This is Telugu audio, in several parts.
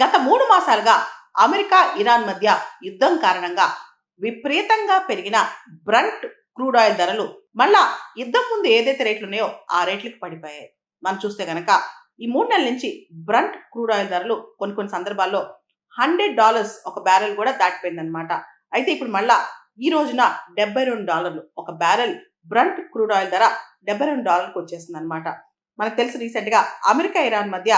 గత 3 మాసాలుగా అమెరికా, ఇరాన్ మధ్య యుద్ధం కారణంగా విపరీతంగా పెరిగిన బ్రంట్ క్రూడ్ ఆయిల్ ధరలు మళ్ళా యుద్ధం ముందు ఏదైతే రేట్లున్నాయో ఆ రేట్లకు పడిపోయాయి. మనం చూస్తే గనక ఈ 3 నెలల నుంచి బ్రంట్ క్రూడ్ ఆయిల్ ధరలు కొన్ని సందర్భాల్లో $100 ఒక బ్యారెల్ కూడా దాటిపోయిందనమాట. అయితే ఇప్పుడు మళ్ళా ఈ రోజున $72 ఒక బ్యారెల్ బ్రంట్ క్రూడ్ ఆయిల్ ధర $72కి వచ్చేసిందనమాట. మనకు తెలుసు రీసెంట్ గా అమెరికా, ఇరాన్ మధ్య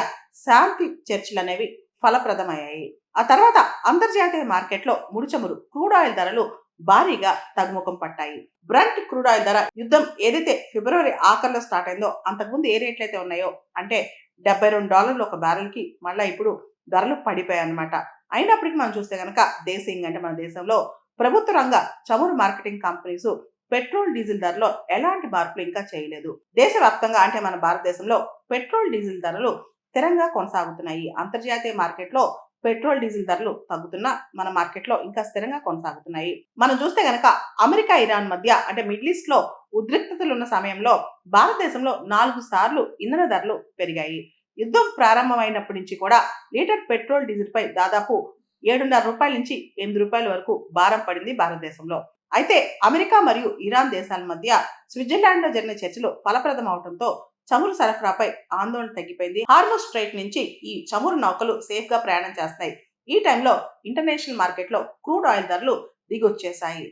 శాంతి చర్చలు అనేవి ఫలప్రదమయ్యాయి. ఆ తర్వాత అంతర్జాతీయ మార్కెట్లో ముడిచమురు క్రూడ్ ఆయిల్ ధరలు భారీగా తగ్గుముఖం పట్టాయి. బ్రంట్ క్రూడ్ ఆయిల్ ధర యుద్ధం ఏదైతే ఫిబ్రవరి ఆఖరిలో స్టార్ట్ అయిందో అంతకుముందు ఏ రేట్లు అయితే ఉన్నాయో అంటే $72 ఒక బ్యారెల్ కి మళ్ళీ ఇప్పుడు ధరలు పడిపోయాయి అనమాట. అయినప్పటికీ మనం చూస్తే కనుక దేశీయంగా అంటే మన దేశంలో ప్రభుత్వ రంగ చమురు మార్కెటింగ్ కంపెనీస్ పెట్రోల్ డీజిల్ ధరలో ఎలాంటి మార్పులు ఇంకా చేయలేదు. దేశవ్యాప్తంగా అంటే మన భారతదేశంలో పెట్రోల్ డీజిల్ ధరలు స్థిరంగా కొనసాగుతున్నాయి. అంతర్జాతీయ మార్కెట్లో పెట్రోల్ డీజిల్ ధరలు తగ్గుతున్నా మన మార్కెట్లో ఇంకా స్థిరంగా కొనసాగుతున్నాయి. మనం చూస్తే గనక అమెరికా, ఇరాన్ మధ్య అంటే మిడిల్ ఈస్ట్ లో ఉద్రిక్తతలు ఉన్న సమయంలో భారతదేశంలో 4 సార్లు ఇంధన ధరలు పెరిగాయి. యుద్ధం ప్రారంభమైనప్పటి నుంచి కూడా లీటర్ పెట్రోల్ డీజిల్ పై దాదాపు రూ. 7.5 నుంచి రూ. 8 వరకు భారం పడింది భారతదేశంలో. అయితే అమెరికా మరియు ఇరాన్ దేశాల మధ్య స్విట్జర్లాండ్ లో జరిగిన చర్చలు ఫలప్రదం అవడంతో చమురు సరఫరాపై ఆందోళన తగ్గిపోయింది. హార్మోస్ స్ట్రైట్ నుంచి ఈ చమురు నౌకలు సేఫ్ గా ప్రయాణం చేస్తున్నాయి. ఈ టైంలో ఇంటర్నేషనల్ మార్కెట్ లో క్రూడ్ ఆయిల్ ధరలు దిగొచ్చేశాయి.